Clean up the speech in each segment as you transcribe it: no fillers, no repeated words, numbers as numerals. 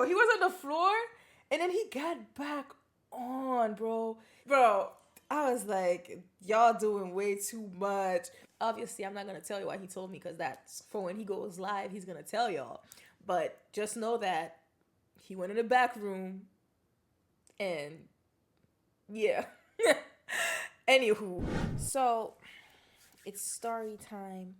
bro. He was on the floor, and then he got back on, bro. Bro, I was like, y'all doing way too much. Obviously, I'm not gonna tell you why he told me because that's for when he goes live. He's gonna tell y'all. But just know that he went in the back room, and yeah. Anywho, so it's story time,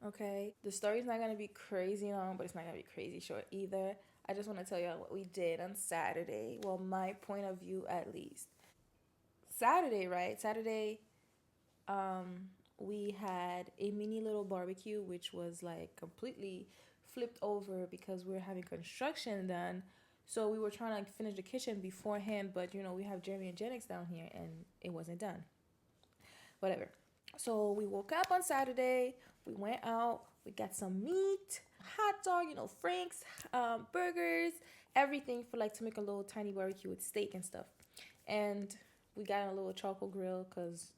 okay? The story's not gonna be crazy long, but it's not gonna be crazy short either. I just want to tell y'all what we did on Saturday. Well, my point of view at least. Saturday, right? Saturday, um, we had a mini little barbecue, which was like completely flipped over because we were having construction done. So we were trying to finish the kitchen beforehand, but we have Jeremy and Jenix down here, and it wasn't done. Whatever. So we woke up on Saturday. We went out. We got some meat, hot dog, Frank's, burgers, everything for like to make a little tiny barbecue with steak and stuff. And we got a little charcoal grill because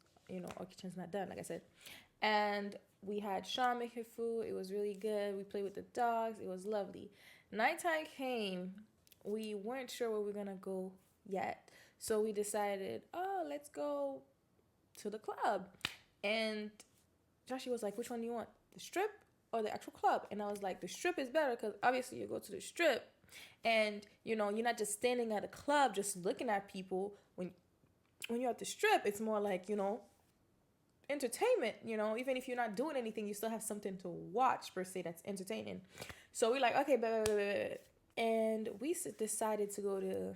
our kitchen's not done, like I said. And we had Sean make her food. It was really good. We played with the dogs. It was lovely. Nighttime came. We weren't sure where we were gonna go yet, so we decided, oh, let's go to the club. And Joshie was like, which one do you want? The strip or the actual club? And I was like, the strip is better because obviously you go to the strip and you're not just standing at a club just looking at people. When you're at the strip, it's more like, entertainment, even if you're not doing anything, you still have something to watch per se that's entertaining. So we're like, okay, blah, blah, blah, blah. And we decided to go to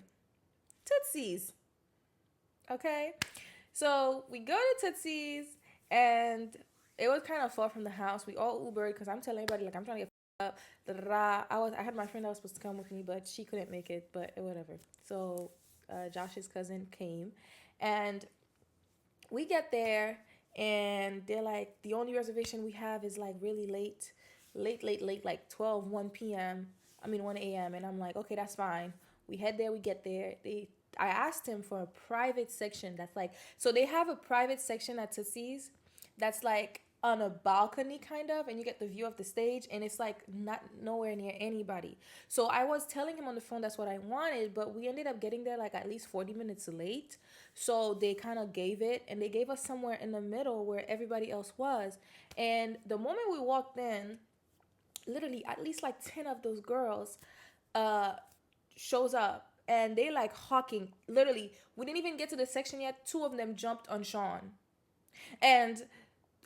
Tootsie's. Okay? So we go to Tootsie's, and it was kind of far from the house. We all Ubered because I'm telling everybody, like, I'm trying to get up. I had my friend that was supposed to come with me, but she couldn't make it, but whatever. So Josh's cousin came, and we get there, and they're like, the only reservation we have is like really late, like 12, 1 p.m. 1 a.m. And I'm like, okay, that's fine. We head there, we get there. I asked him for a private section that's like, so they have a private section at Tootsie's that's like on a balcony kind of, and you get the view of the stage, and it's like not nowhere near anybody. So I was telling him on the phone that's what I wanted, but we ended up getting there like at least 40 minutes late. So they kind of gave it, and they gave us somewhere in the middle where everybody else was. And the moment we walked in, literally at least like 10 of those girls uh shows up, and they like hawking. Literally, we didn't even get to the section yet. Two of them jumped on Sean, and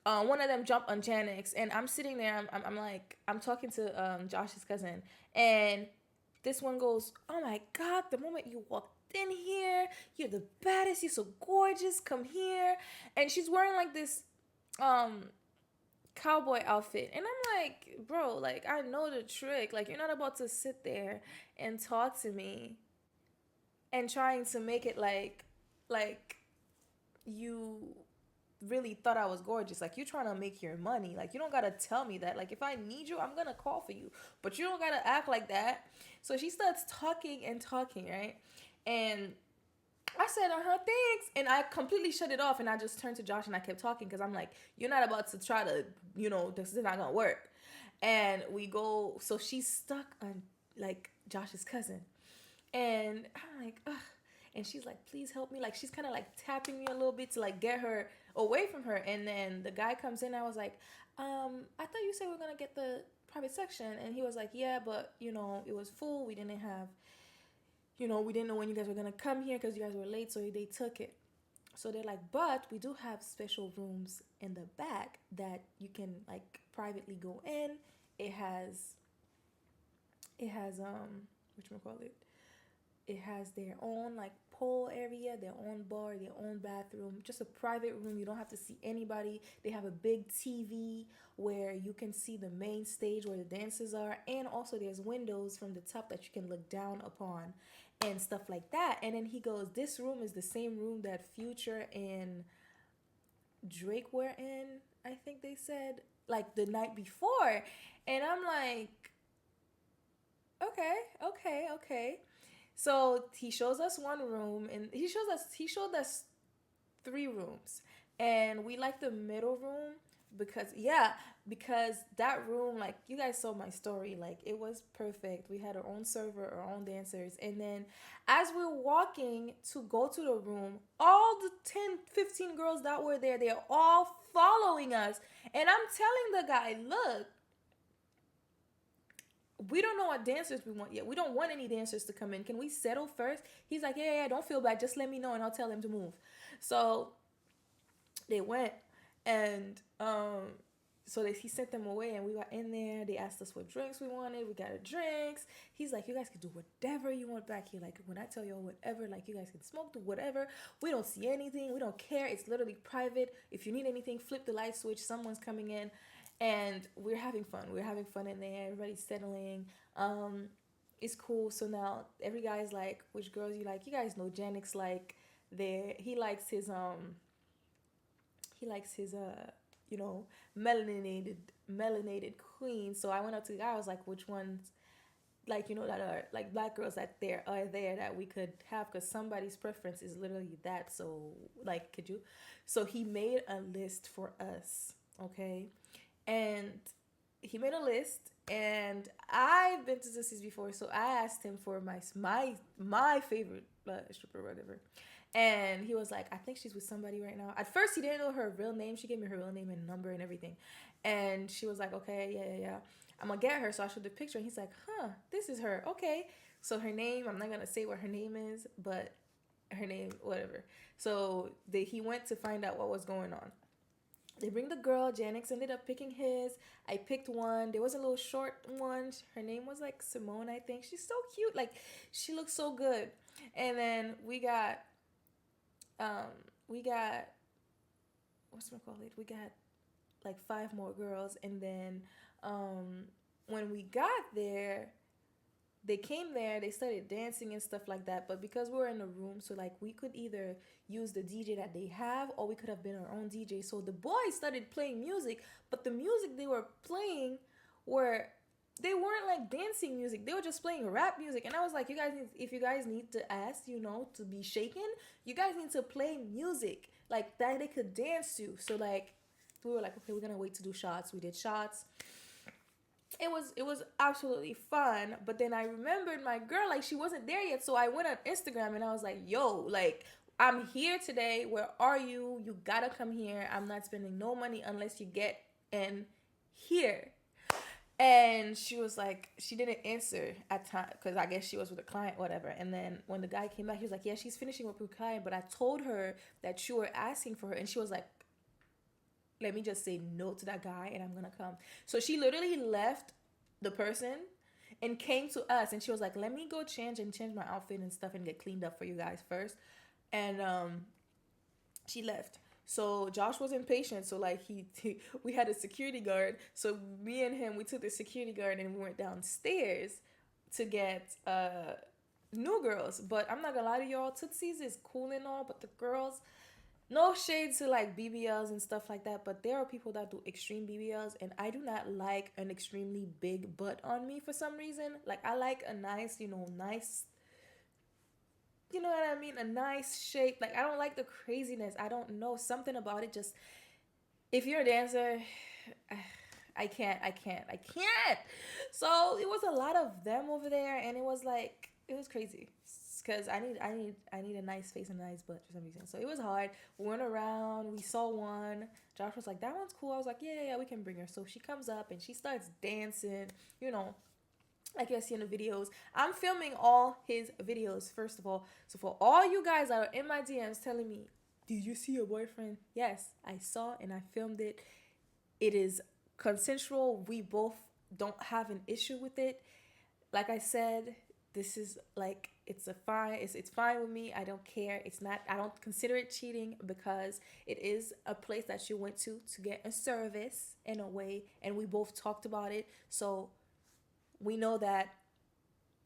one of them jumped on Janix. And I'm sitting there, I'm like, I'm talking to Josh's cousin, and this one goes, oh my god, the moment you walked in here, you're the baddest, you're so gorgeous, come here. And she's wearing like this um cowboy outfit, and I'm like, bro, like, I know the trick. Like, you're not about to sit there and talk to me and trying to make it like you really thought I was gorgeous. Like, you're trying to make your money. Like, you don't gotta tell me that. Like, if I need you, I'm gonna call for you, but you don't gotta act like that. So she starts talking and talking, right? And I said, thanks. And I completely shut it off, and I just turned to Josh and I kept talking because I'm like, you're not about to try to, this is not gonna work. And we go, so she's stuck on like Josh's cousin. And I'm like, ugh. And she's like, please help me. Like, she's kind of like tapping me a little bit to like get her away from her. And then the guy comes in. I was like, I thought you said we are going to get the private section. And he was like, yeah, but, it was full. We didn't have, we didn't know when you guys were going to come here because you guys were late. So they took it. So they're like, but we do have special rooms in the back that you can like privately go in. It has whatchamacallit? It has their own like pool area, their own bar, their own bathroom, just a private room. You don't have to see anybody. They have a big TV where you can see the main stage where the dancers are, and also there's windows from the top that you can look down upon and stuff like that. And then he goes, this room is the same room that Future and Drake were in, I think they said, like the night before. And I'm like, okay. So he shows us one room, and he showed us 3 rooms, and we like the middle room because yeah, because that room, like you guys saw my story, like it was perfect. We had our own server, our own dancers, and then as we we're walking to go to the room, all the 10, 15 girls that were there, they're all following us. And I'm telling the guy, look, we don't know what dancers we want yet. We don't want any dancers to come in. Can we settle first? He's like, yeah, yeah, don't feel bad. Just let me know and I'll tell them to move. So they went, and he sent them away, and we got in there. They asked us what drinks we wanted. We got our drinks. He's like, you guys can do whatever you want back here. Like, when I tell y'all whatever, like, you guys can smoke, do whatever. We don't see anything. We don't care. It's literally private. If you need anything, flip the light switch. Someone's coming in. And we're having fun. We're having fun in there. Everybody's settling. It's cool. So now every guy's like, which girls you like? You guys know Janix, like, there. He likes his you know, melanated queen. So I went up to the guy. I was like, which ones, like, you know, that are like black girls that there are there that we could have, because somebody's preference is literally that. So like, could you? So he made a list for us. Okay. And he made a list, and I've been to Sissy's before, so I asked him for my favorite stripper, whatever. And he was like, I think she's with somebody right now. At first, he didn't know her real name. She gave me her real name and number and everything. And she was like, okay, yeah, yeah, yeah. I'm going to get her. So I showed the picture. And he's like, huh, this is her. Okay. So her name, I'm not going to say what her name is, but her name, whatever. So he went to find out what was going on. They bring the girl. Janix ended up picking his. I picked one. There was a little short one. Her name was like Simone, I think. She's so cute. Like, she looks so good. And then we got what's it called? We got like 5 more girls, and then when we got there, they came there, they started dancing and stuff like that. But because we were in a room, so like we could either use the DJ that they have, or we could have been our own DJ. So the boys started playing music, but the music they were playing they weren't like dancing music. They were just playing rap music. And I was like, if you guys need to ask, you know, to be shaken, you guys need to play music like that they could dance to. So like we were like, okay, we're gonna wait to do shots. We did shots. It was absolutely fun. But then I remembered my girl, like, she wasn't there yet. So I went on Instagram and I was like, yo, like, I'm here today. Where are you? You gotta come here. I'm not spending no money unless you get in here. And she was like, she didn't answer at time because I guess she was with a client, whatever. And then when the guy came back, he was like, yeah, she's finishing up with a client, but I told her that you were asking for her. And she was like, let me just say no to that guy and I'm gonna come. So she literally left the person and came to us, and she was like, let me go change my outfit and stuff and get cleaned up for you guys first. And she left. So Josh was impatient. So like we had a security guard. So me and him, we took the security guard and we went downstairs to get new girls. But I'm not gonna lie to y'all, Tootsie's is cool and all, but the girls, no shade to like BBLs and stuff like that, but there are people that do extreme BBLs, and I do not like an extremely big butt on me for some reason. Like, I like a nice, you know what I mean? A nice shape. Like, I don't like the craziness. I don't know. Something about it just, if you're a dancer, I can't. So it was a lot of them over there, and it was crazy. Because I need a nice face and a nice butt for some reason. So it was hard. We went around. We saw one. Josh was like, that one's cool. I was like, yeah, we can bring her. So she comes up and she starts dancing, you know, like you see in the videos. I'm filming all his videos, first of all. So for all you guys that are in my DMs telling me, did you see your boyfriend? Yes, I saw and I filmed it. It is consensual. We both don't have an issue with it. Like I said, this is like, it's fine with me. I don't care. I don't consider it cheating because it is a place that you went to get a service in a way, and we both talked about it. So we know that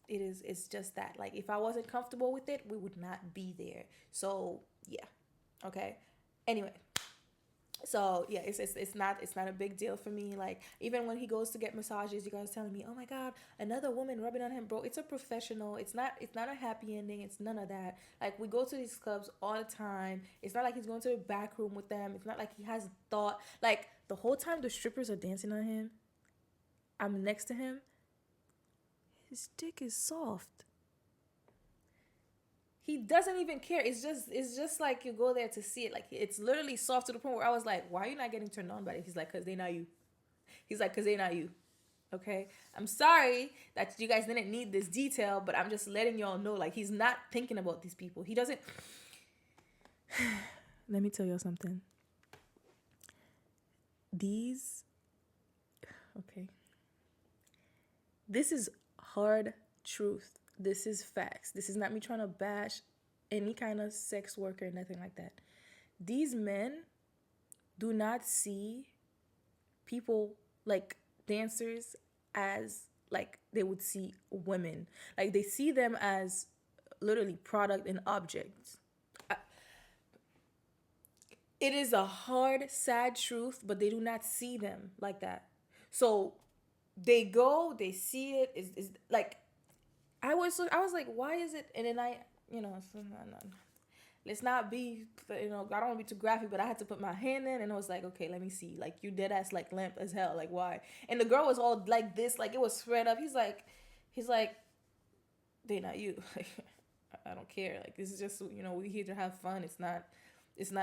it's just that. Like, if I wasn't comfortable with it, we would not be there. So yeah. Okay. Anyway, So yeah, it's not a big deal for me. Like even when he goes to get massages, you guys telling me, oh my god, another woman rubbing on him, bro. It's a professional. It's not a happy ending. It's none of that. Like we go to these clubs all the time. It's not like he's going to the back room with them. It's not like he has thought. Like the whole time the strippers are dancing on him, I'm next to him. His dick is soft. He doesn't even care. It's just like you go there to see it. Like it's literally soft to the point where I was like, why are you not getting turned on by it? He's like, cause they not you. He's like, cause they not you. Okay. I'm sorry that you guys didn't need this detail, but I'm just letting y'all know. Like he's not thinking about these people. He doesn't. Let me tell y'all something. These. Okay. This is hard truth. This is facts. This is not me trying to bash any kind of sex worker or nothing like that. These men do not see people like dancers as like they would see women. Like they see them as literally product and objects. It is a hard, sad truth, but they do not see them like that. So they go, they see it. Is like I was like, why is it? And then let's not be, I don't want to be too graphic, but I had to put my hand in, and I was like, okay, let me see. Like you dead ass like limp as hell. Like why? And the girl was all like this, like it was spread up. He's like, they not you. Like I don't care. Like this is just we here to have fun. It's not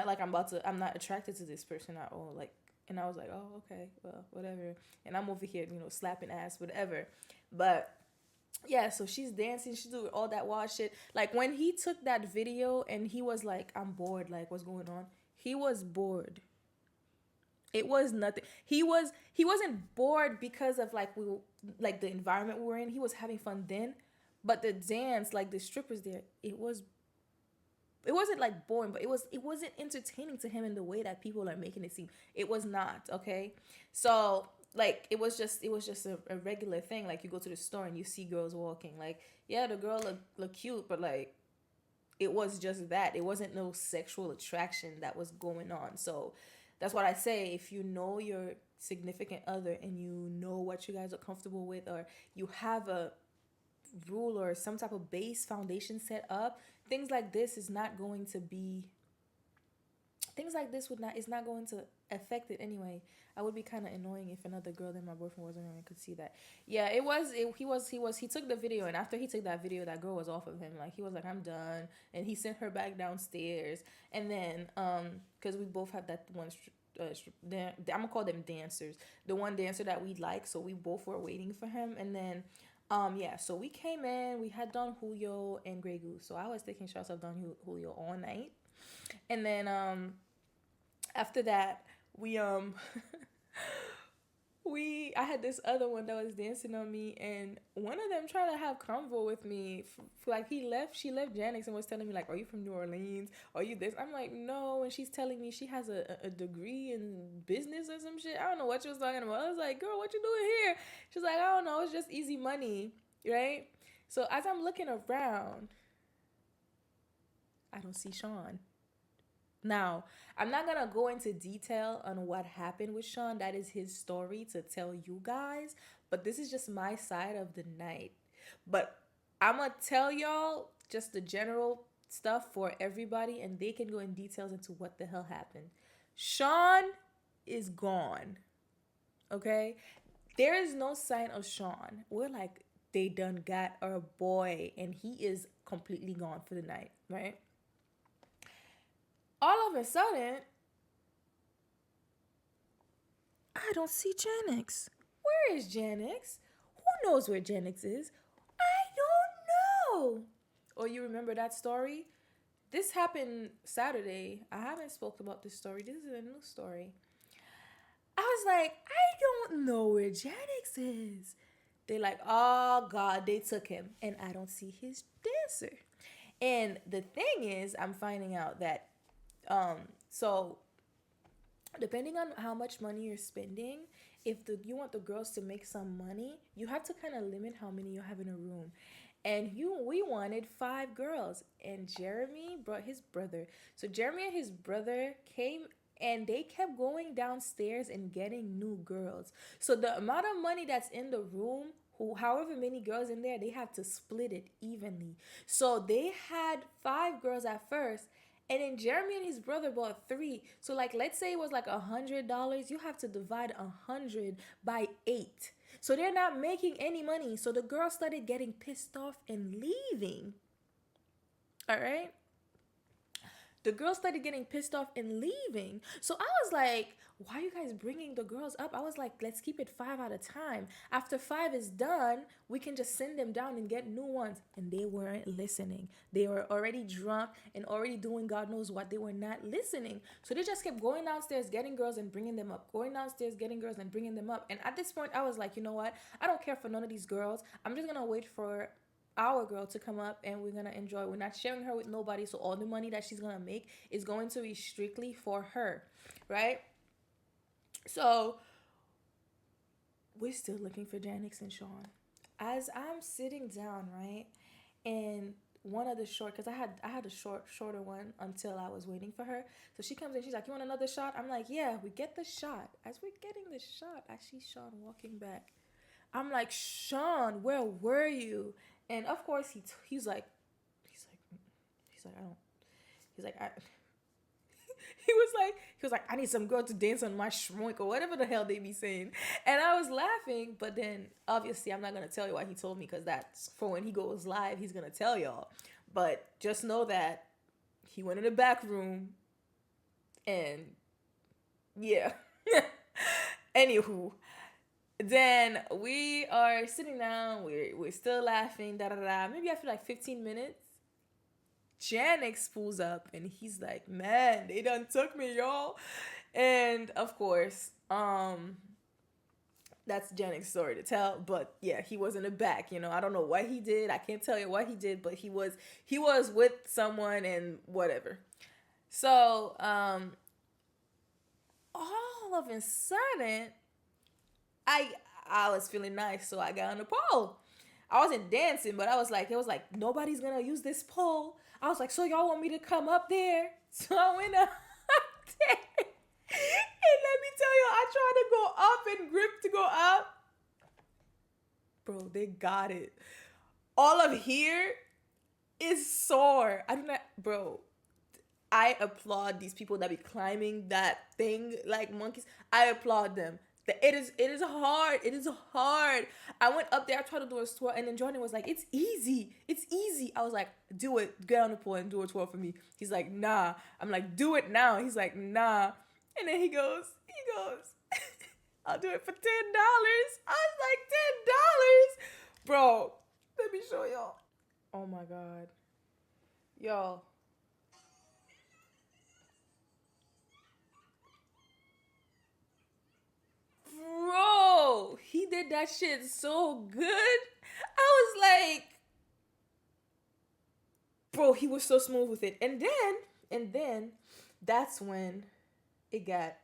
like I'm not attracted to this person at all. Like, and I was like, oh okay, well whatever. And I'm over here slapping ass, whatever. But yeah, so she's dancing, she's doing all that wild shit. Like when he took that video and he was like, I'm bored, like what's going on? He was bored. It was nothing. He wasn't bored because of like the environment we were in. He was having fun then. But the dance, like the strippers there, it wasn't like boring, but it wasn't entertaining to him in the way that people are making it seem. It was not, okay? So like it was just a regular thing. Like you go to the store and you see girls walking. Like, yeah, the girl look cute, but like it was just that. It wasn't no sexual attraction that was going on. So that's what I say. If you know your significant other and you know what you guys are comfortable with, or you have a rule or some type of base foundation set up, things like this is not going to be things like this would not is not going to affect it anyway. I would be kind of annoying if another girl that my boyfriend wasn't around could see that. Yeah, he took the video, and after he took that video, that girl was off of him. Like he was like, I'm done, and he sent her back downstairs. And then because we both have that one I'm gonna call them dancers, the one dancer that we like, so we both were waiting for him. And then yeah, so we came in, we had Don Julio and Grey Goose. So I was taking shots of Don Julio all night. And then after that, we I had this other one that was dancing on me, and one of them tried to have convo with me. Like she left Janix and was telling me like, are you from New Orleans? Are you this? I'm like, no. And she's telling me she has a degree in business or some shit. I don't know what she was talking about. I was like, girl, what you doing here? She's like, I don't know, it's just easy money, right? So as I'm looking around, I don't see Sean. Now, I'm not gonna go into detail on what happened with Sean. That is his story to tell you guys. But this is just my side of the night. But I'm gonna tell y'all just the general stuff for everybody, and they can go in details into what the hell happened. Sean is gone. Okay? There is no sign of Sean. We're like, they done got our boy, and he is completely gone for the night, right? All of a sudden, I don't see Janix. Where is Janix? Who knows where Janix is? I don't know. Oh, you remember that story? This happened Saturday. I haven't spoke about this story. This is a new story. I was like, I don't know where Janix is. They're like, oh God, they took him. And I don't see his dancer. And the thing is, I'm finding out that so depending on how much money you're spending, if you want the girls to make some money, you have to kind of limit how many you have in a room. And we wanted 5 girls, and Jeremy brought his brother. So Jeremy and his brother came and they kept going downstairs and getting new girls. So the amount of money that's in the room, who however many girls in there, they have to split it evenly. So they had 5 girls at first, and then Jeremy and his brother bought 3. So like, let's say it was like $100, you have to divide 100 by 8. So they're not making any money. So the girls started getting pissed off and leaving. All right. The girls started getting pissed off and leaving. So I was like, why are you guys bringing the girls up? I was like, let's keep it 5 at a time. After 5 is done, we can just send them down and get new ones. And they weren't listening. They were already drunk and already doing God knows what. They were not listening. So they just kept going downstairs, getting girls and bringing them up. Going downstairs, getting girls and bringing them up. And at this point, I was like, you know what? I don't care for none of these girls. I'm just going to wait for our girl to come up and we're gonna enjoy. We're not sharing her with nobody, so all the money that she's gonna make is going to be strictly for her, right? So we're still looking for Janix and Sean. As I'm sitting down, right, and one of the short, because I had a shorter one until I was waiting for her. So she comes in, she's like, you want another shot? I'm like, yeah. We get the shot. As we're getting the shot, I see Sean walking back. I'm like, Sean, where were you? And of course he's like, I don't. He's like, he was like, I need some girl to dance on my shmoink or whatever the hell they be saying. And I was laughing, but then obviously I'm not gonna tell you what he told me, because that's for when he goes live. He's gonna tell y'all. But just know that he went in the back room, and yeah. Anywho. Then we are sitting down, we're still laughing, da da da. Maybe after like 15 minutes, Janix pulls up and he's like, man, they done took me, y'all. And of course, that's Janix's story to tell. But yeah, he was in the back, you know. I don't know what he did. I can't tell you what he did, but he was with someone and whatever. So, all of a sudden, I was feeling nice, so I got on the pole. I wasn't dancing, but it was like, nobody's gonna use this pole. I was like, so y'all want me to come up there? So I went up there. And let me tell you, I tried to go up and grip to go up. Bro, they got it. All of here is sore. I do not, bro. I applaud these people that be climbing that thing like monkeys. I applaud them. It is hard. It is hard. I went up there, I tried to do a twirl, and then Jordan was like, it's easy. It's easy. I was like, do it. Get on the pool and do a twirl for me. He's like, nah. I'm like, do it now. He's like, nah. And then he goes, I'll do it for $10. I was like, $10? Bro, let me show y'all. Oh my God. Y'all. Bro, he did that shit so good. I was like, bro, he was so smooth with it. And then that's when it got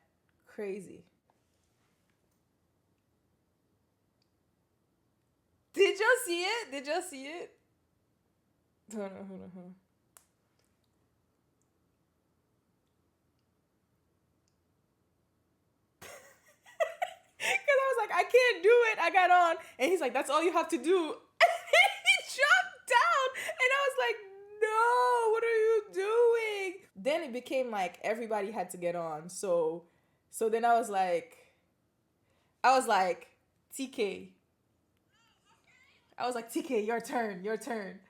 crazy. Did y'all see it? Hold on. Because I was like, I can't do it. I got on. And he's like, that's all you have to do. And he dropped down. And I was like, no, what are you doing? Then it became like everybody had to get on. So then I was like, TK. I was like, TK, your turn.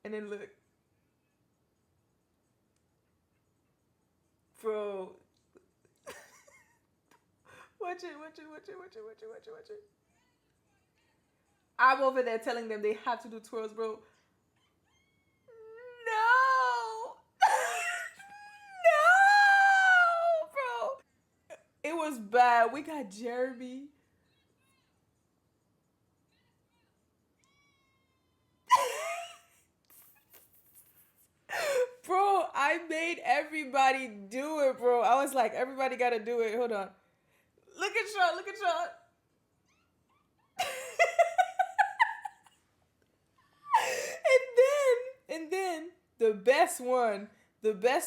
And then look. Bro. Watch it. I'm over there telling them they have to do twirls, bro. No! No, bro. It was bad. We got Jeremy. Bro, I made everybody do it, bro. I was like, everybody gotta do it. Hold on. Look at Sean. and then the best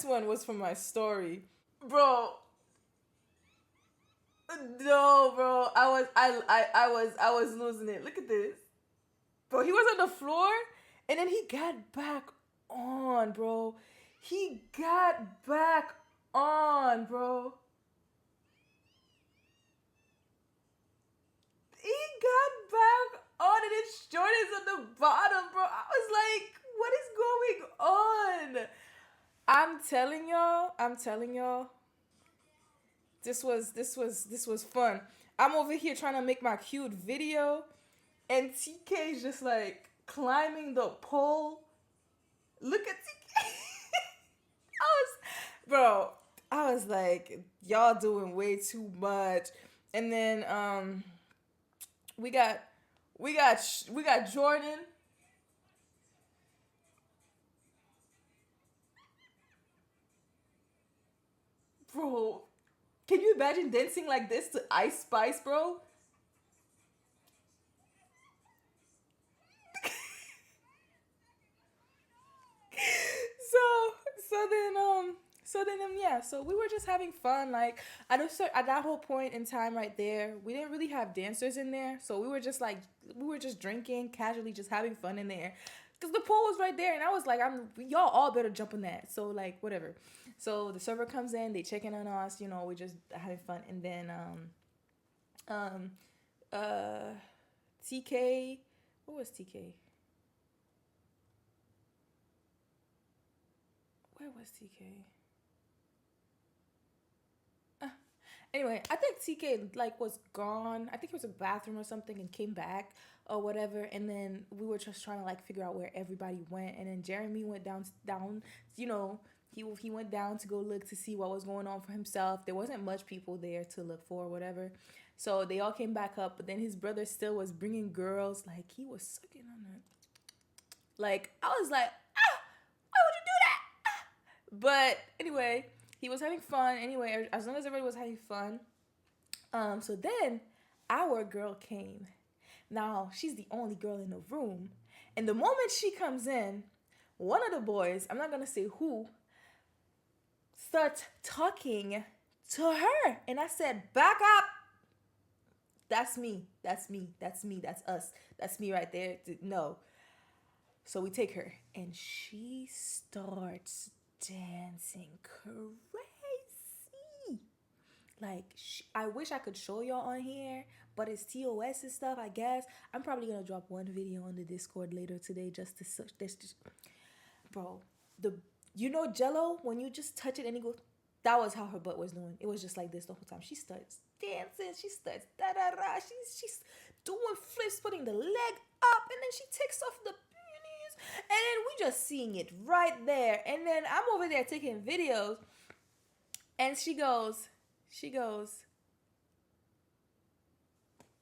one was from my story. Bro, No, bro. I was losing it. Look at this. Bro, he was on the floor and then he got back on, bro. He got back on, bro. He got back on and his Jordan's on the bottom, bro. I was like, what is going on? I'm telling y'all, this was fun. I'm over here trying to make my cute video, and TK's just like climbing the pole. Look at TK. I was, bro. I was like, y'all doing way too much. And then we got we got Jordan, bro. Can you imagine dancing like this to Ice Spice, bro? so yeah, so we were just having fun. Like at that whole point in time right there, we didn't really have dancers in there, so we were just drinking casually, just having fun in there, because the pool was right there, and I was like, I'm y'all all better jump in that. So like whatever. So the server comes in, they check in on us, we just having fun, and then um uh TK, what was TK? Where was TK? Anyway, I think TK like was gone. I think he was in the bathroom or something and came back or whatever. And then we were just trying to like figure out where everybody went. And then Jeremy went down. You know, he went down to go look to see what was going on for himself. There wasn't much people there to look for or whatever. So they all came back up. But then his brother still was bringing girls. Like he was sucking on it. Like I was like, why would you do that? But anyway, he was having fun. Anyway, as long as everybody was having fun. So then our girl came. Now she's the only girl in the room. And the moment she comes in, one of the boys, I'm not gonna say who, starts talking to her. And I said, back up. That's me. That's me. That's me. That's us. That's me right there. No. So we take her. And she starts dancing crazy. Like, I wish I could show y'all on here, but it's TOS and stuff, I guess. I'm probably gonna drop one video on the Discord later today just to search this. Bro, Jello, when you just touch it and it goes, that was how her butt was doing. It was just like this the whole time. She starts dancing, she starts da da da. She's doing flips, putting the leg up, and then she takes off the panties, and then we just seeing it right there. And then I'm over there taking videos, and she goes,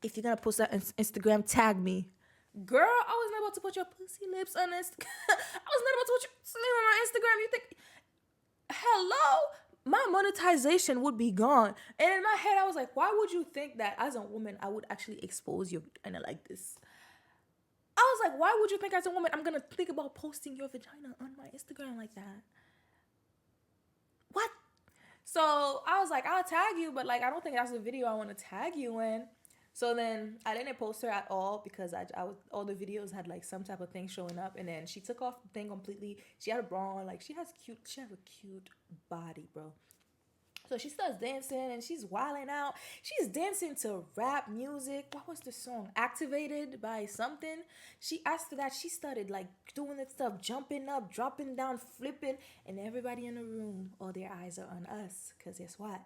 if you're gonna post that on Instagram, tag me. Girl, I was not about to put your pussy lips on this. I was not about to put your pussy lips on my Instagram. You think, hello? My monetization would be gone. And in my head, I was like, why would you think that as a woman, I would actually expose your vagina like this? I was like, why would you think as a woman, I'm gonna think about posting your vagina on my Instagram like that? What? So I was like, I'll tag you, but like, I don't think that's the video I want to tag you in. So then I didn't post her at all because I was, all the videos had like some type of thing showing up, and then she took off the thing completely. She had a bra on, like she has a cute body, bro. So she starts dancing and she's wilding out. She's dancing to rap music. What was the song? Activated by something. After that, she started like doing that stuff, jumping up, dropping down, flipping, and everybody in the room, all their eyes are on us. Cause guess what?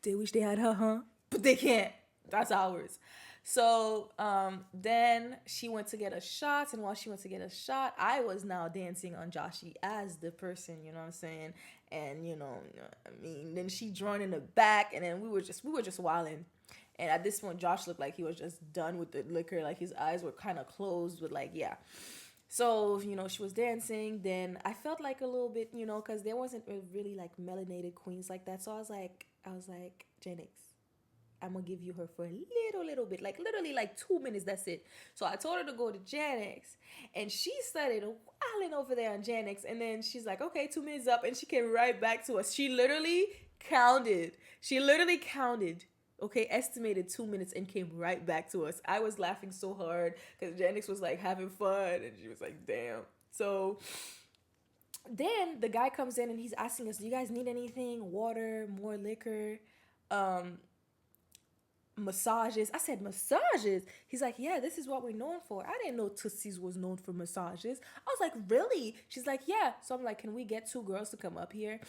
They wish they had her, huh? But they can't. That's ours. So then she went to get a shot, and while she went to get a shot, I was now dancing on Joshy as the person, you know what I'm saying? And I mean, then she joined in the back, and then we were just wilding. And at this point, Josh looked like he was just done with the liquor, like his eyes were kind of closed, but like yeah. So she was dancing. Then I felt like a little bit, because there wasn't really like melanated queens like that. So I was like, Jenix, I'm gonna give you her for a little bit, like literally like 2 minutes. That's it. So I told her to go to Janix, and she started wilding over there on Janix. And then she's like, okay, 2 minutes up, and she came right back to us. She literally counted. She literally counted. Okay, estimated 2 minutes and came right back to us. I was laughing so hard because Janix was like having fun and she was like, damn. So then the guy comes in and he's asking us, do you guys need anything? Water, more liquor, um, massages. I said, massages? He's like, yeah, this is what we're known for. I didn't know Tootsie's was known for massages. I was like, really? She's like, yeah. So I'm like, can we get two girls to come up here?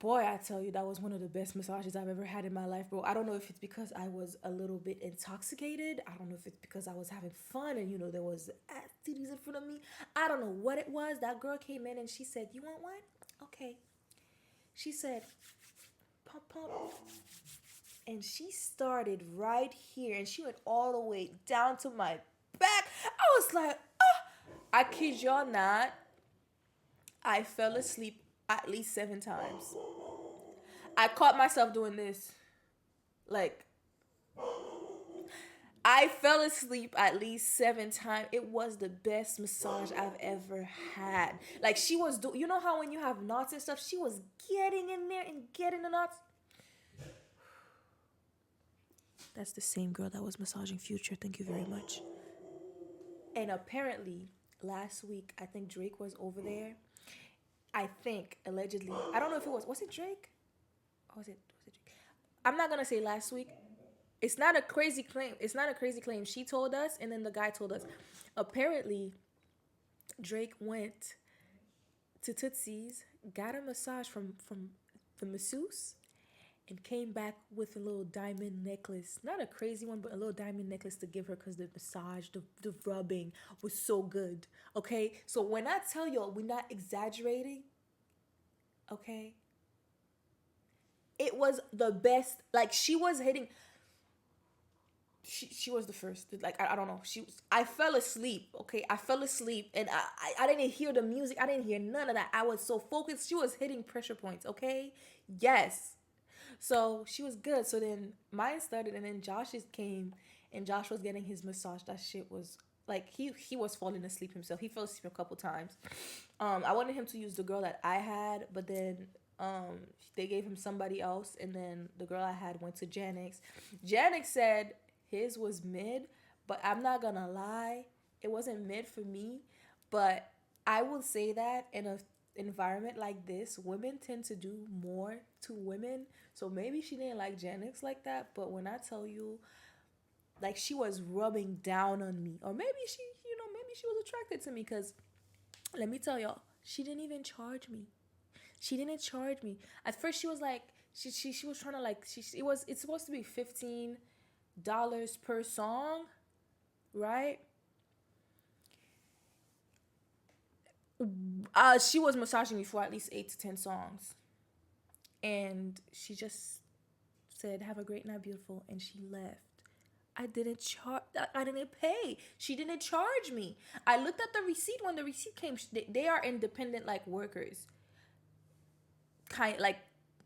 Boy, I tell you, that was one of the best massages I've ever had in my life, bro. I don't know if it's because I was a little bit intoxicated. I don't know if it's because I was having fun and, there was ass titties in front of me. I don't know what it was. That girl came in and she said, you want one? Okay. She said, pump, pump. And she started right here and she went all the way down to my back. I was like, oh. I kid y'all not. I fell asleep at least 7 times. I caught myself doing this. Like, I fell asleep at least 7 times. It was the best massage I've ever had. Like, she was you know how when you have knots and stuff, she was getting in there and getting the knots. That's the same girl that was massaging Future. Thank you very much. And apparently, last week, I think Drake was over there. I think, allegedly. I don't know if it was it Drake? Or was it Drake? I'm not going to say last week. It's not a crazy claim. It's not a crazy claim. She told us, and then the guy told us. Apparently, Drake went to Tootsie's, got a massage from the masseuse, and came back with a little diamond necklace. Not a crazy one, but a little diamond necklace to give her because the massage, the rubbing was so good. Okay? So when I tell y'all, we're not exaggerating. Okay? It was the best. Like, she was hitting. She was the first. Like, I don't know. I fell asleep. Okay? I fell asleep and I didn't hear the music. I didn't hear none of that. I was so focused. She was hitting pressure points. Okay? Yes. So she was good. So then mine started and then Josh's came and Josh was getting his massage. That shit was like he was falling asleep himself. He fell asleep a couple times. I wanted him to use the girl that I had, but then they gave him somebody else and then the girl I had went to Janix. Janix said his was mid, but I'm not gonna lie, it wasn't mid for me. But I will say that in a environment like this, women tend to do more to women. So maybe she didn't like Janix like that, but when I tell you, like, she was rubbing down on me, or maybe maybe she was attracted to me, because let me tell y'all, she didn't even charge me. She didn't charge me. At first, she was like, she was trying to like, it's supposed to be $15 per song, right? She was massaging me for at least 8 to 10 songs. And she just said, have a great night, beautiful. And she left. I didn't pay. She didn't charge me. I looked at the receipt. When the receipt came, they are independent, like, workers. Like,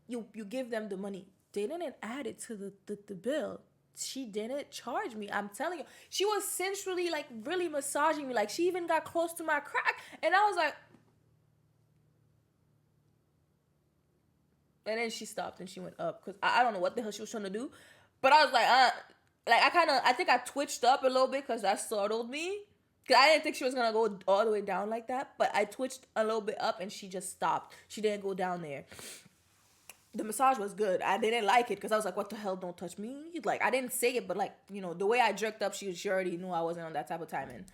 you give them the money. They didn't add it to the bill. She didn't charge me. I'm telling you. She was sensually, like, really massaging me. Like, she even got close to my crack. And I was like... And then she stopped and she went up. Because I don't know what the hell she was trying to do. But I was like, I think I twitched up a little bit because that startled me. Because I didn't think she was going to go all the way down like that. But I twitched a little bit up and she just stopped. She didn't go down there. The massage was good. I didn't like it because I was like, what the hell, don't touch me? Like, I didn't say it, but, like, the way I jerked up, she already knew I wasn't on that type of timing.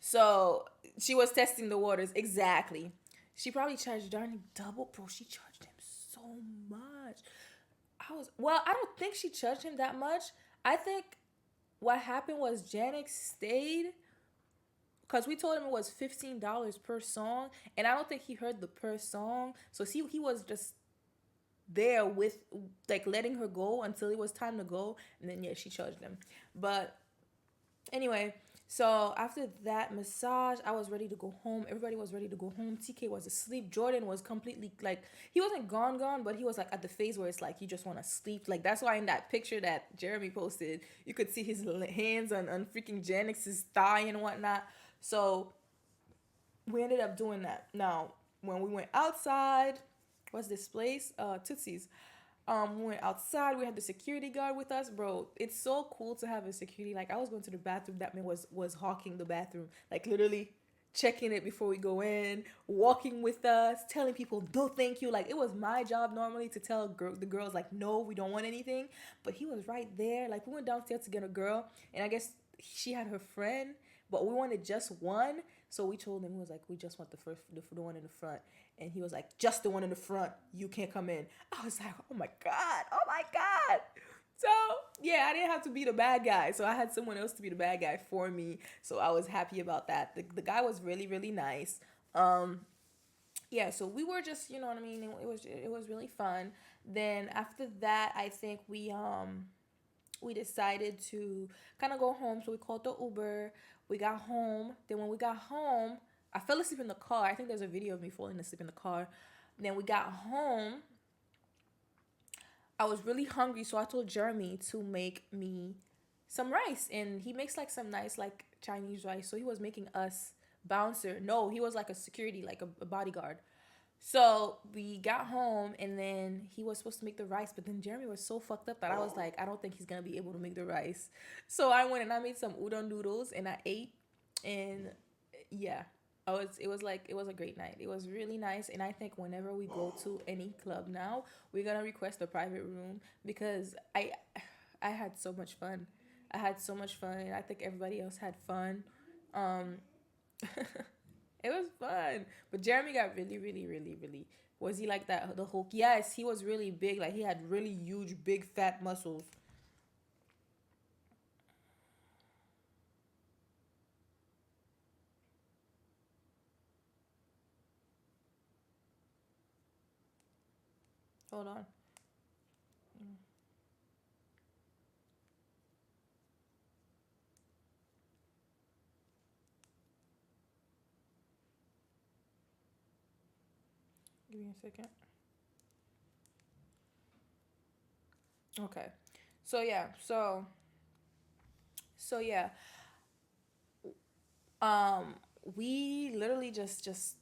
So she was testing the waters. Exactly. She probably charged Darnie double. Bro, she charged him so much. I don't think she charged him that much. I think what happened was Janix stayed because we told him it was $15 per song. And I don't think he heard the per song. So he was just there with, like, letting her go until it was time to go. And then, yeah, she charged him. But anyway, so after that massage, I was ready to go home. Everybody was ready to go home. TK was asleep. Jordan was completely, like, he wasn't gone, but he was, like, at the phase where it's like you just want to sleep. Like, that's why in that picture that Jeremy posted, you could see his hands on freaking Janix's thigh and whatnot. So we ended up doing that. Now, when we went outside, what's this place? Tootsie's. We went outside. We had the security guard with us, bro. It's so cool to have a security. Like I was going to the bathroom. That man was hawking the bathroom, like literally checking it before we go in, walking with us, telling people no, thank you. Like it was my job normally to tell the girls like no, we don't want anything, but he was right there. Like we went downstairs to get a girl, and I guess she had her friend, but we wanted just one. So we told him, he was like, we just want the one in the front. And he was like, just the one in the front. You can't come in. I was like, oh my God. Oh my God. So yeah, I didn't have to be the bad guy. So I had someone else to be the bad guy for me. So I was happy about that. The guy was really, really nice. Um, yeah, so we were just, you know what I mean? It was really fun. Then after that, I think we decided to kind of go home. So we called the Uber. We got home. Then when we got home, I fell asleep in the car. I think there's a video of me falling asleep in the car. Then we got home. I was really hungry, so I told Jeremy to make me some rice. And he makes like some nice like Chinese rice. So he was making us bouncer. No, he was like a security, like a bodyguard. So we got home and then he was supposed to make the rice, but then Jeremy was so fucked up that I was like, I don't think he's gonna be able to make the rice. So I went and I made some udon noodles and I ate, and yeah, it was a great night. It was really nice, and I think whenever we go to any club now, we're gonna request a private room because I had so much fun. I had so much fun, and I think everybody else had fun. Um, it was fun. But Jeremy got really, really, really, really. Was he like that? The Hulk? Yes, he was really big. Like he had really huge, big, fat muscles. Hold on. Give me a second. Okay. So yeah. So yeah. Um, we literally just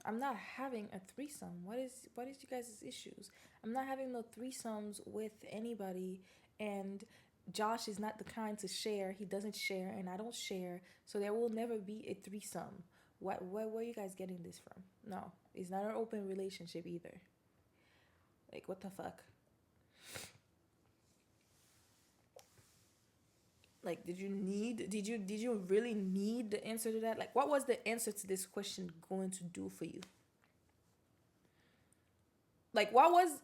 I'm not having a threesome. What is you guys' issues? I'm not having no threesomes with anybody, and Josh is not the kind to share. He doesn't share, and I don't share, so there will never be a threesome. Where are you guys getting this from? No, it's not an open relationship either. Like what the fuck? Like did you really need the answer to that? Like what was the answer to this question going to do for you? Like what was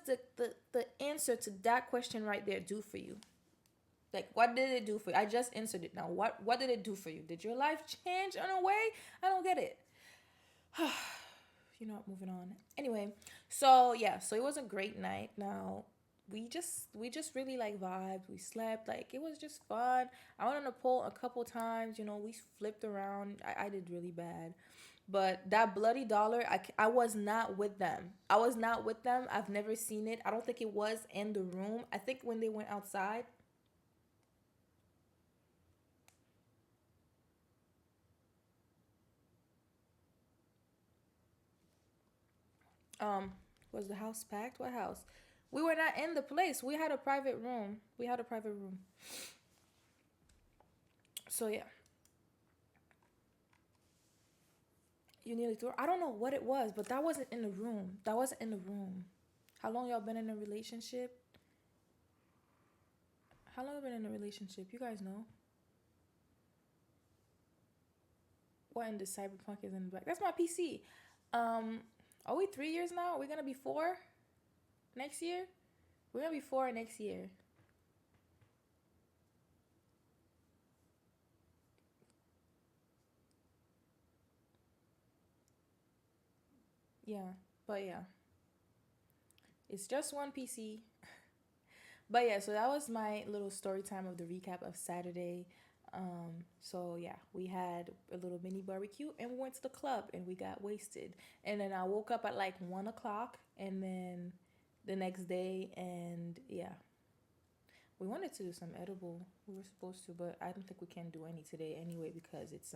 the answer to that question right there do for you? Like what did it do for you? I just answered it now. What did it do for you? Did your life change in a way? I don't get it. You know what, moving on. Anyway, so yeah, so it was a great night. Now we just really like vibed. We slept, like it was just fun. I went on a pole a couple times, we flipped around. I did really bad. But that bloody dollar, I was not with them. I was not with them. I've never seen it. I don't think it was in the room. I think when they went outside, um, was the house packed? What house? We were not in the place. We had a private room. We had a private room. So yeah, you nearly threw. I don't know what it was, but that wasn't in the room. That wasn't in the room. How long y'all been in a relationship? How long have you been in a relationship? You guys know. What in the cyberpunk is in the back? That's my PC. Um, are we 3 years now? Are we gonna be four next year? We're gonna be four next year. Yeah, but yeah, it's just one PC. But yeah, so that was my little story time of the recap of Saturday. So yeah, we had a little mini barbecue and we went to the club and we got wasted. And then I woke up at like 1 o'clock and then the next day, and yeah, we wanted to do some edible. We were supposed to, but I don't think we can do any today anyway because it's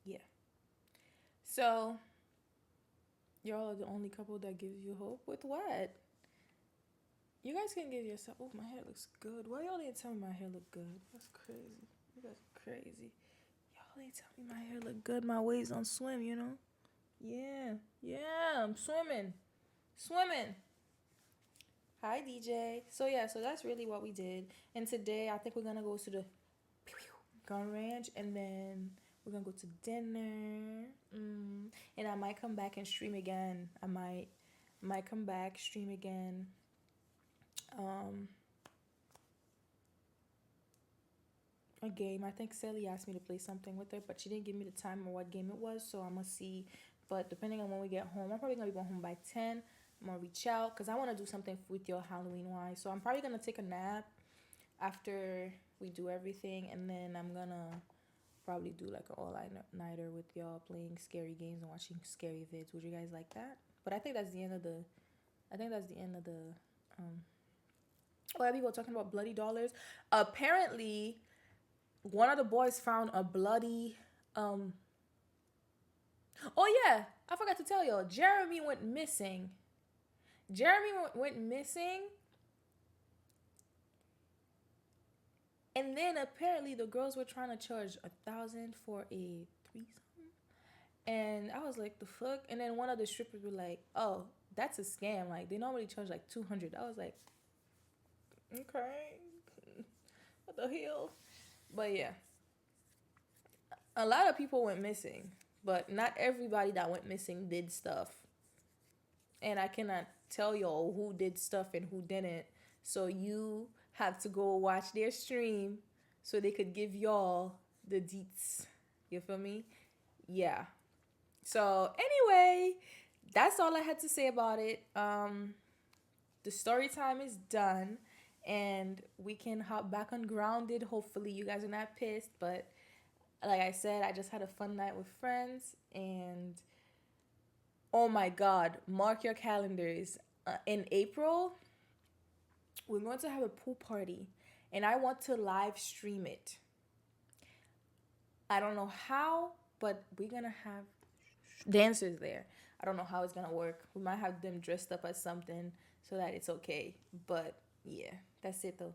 yeah. So Y'all are the only couple that gives you hope. With what? You guys can give yourself. Oh, my hair looks good. Why y'all didn't tell me my hair looked good? That's crazy. You guys are crazy. Y'all didn't tell me my hair looked good. My waves don't swim, you know? Yeah. Yeah, I'm swimming. Swimming. Hi, DJ. So, yeah, so that's really what we did. And today, I think we're going to go to the gun ranch and then we're going to go to dinner. And I might come back and stream again. I might come back, stream again. Um, a game. I think Sally asked me to play something with her, but she didn't give me the time or what game it was, so I'm gonna see. But depending on when we get home, I'm probably gonna be going home by 10. I'm gonna reach out because I want to do something with your Halloween wise. So I'm probably gonna take a nap after we do everything, and then I'm gonna probably do like an all-nighter with y'all playing scary games and watching scary vids. Would you guys like that? But I think that's the end of the. I think that's the end of the. Um, oh, people talking about bloody dollars. Apparently, one of the boys found a bloody oh yeah, I forgot to tell y'all, Jeremy went missing. Went missing, and then apparently the girls were trying to charge 1,000 for a threesome, and I was like, the fuck. And then one of the strippers were like, oh, that's a scam, like they normally charge like 200. I was like, okay, what the hell. But yeah, a lot of people went missing, but not everybody that went missing did stuff. And I cannot tell y'all who did stuff and who didn't. So you have to go watch their stream so they could give y'all the deets. You feel me? Yeah. So anyway, that's all I had to say about it. The story time is done and we can hop back on grounded. Hopefully you guys are not pissed, but like I said, I just had a fun night with friends and oh my god, mark your calendars. In April, we're going to have a pool party and I want to live stream it. I don't know how, but we're going to have dancers there. I don't know how it's going to work. We might have them dressed up as something so that it's okay. But yeah, that's it though.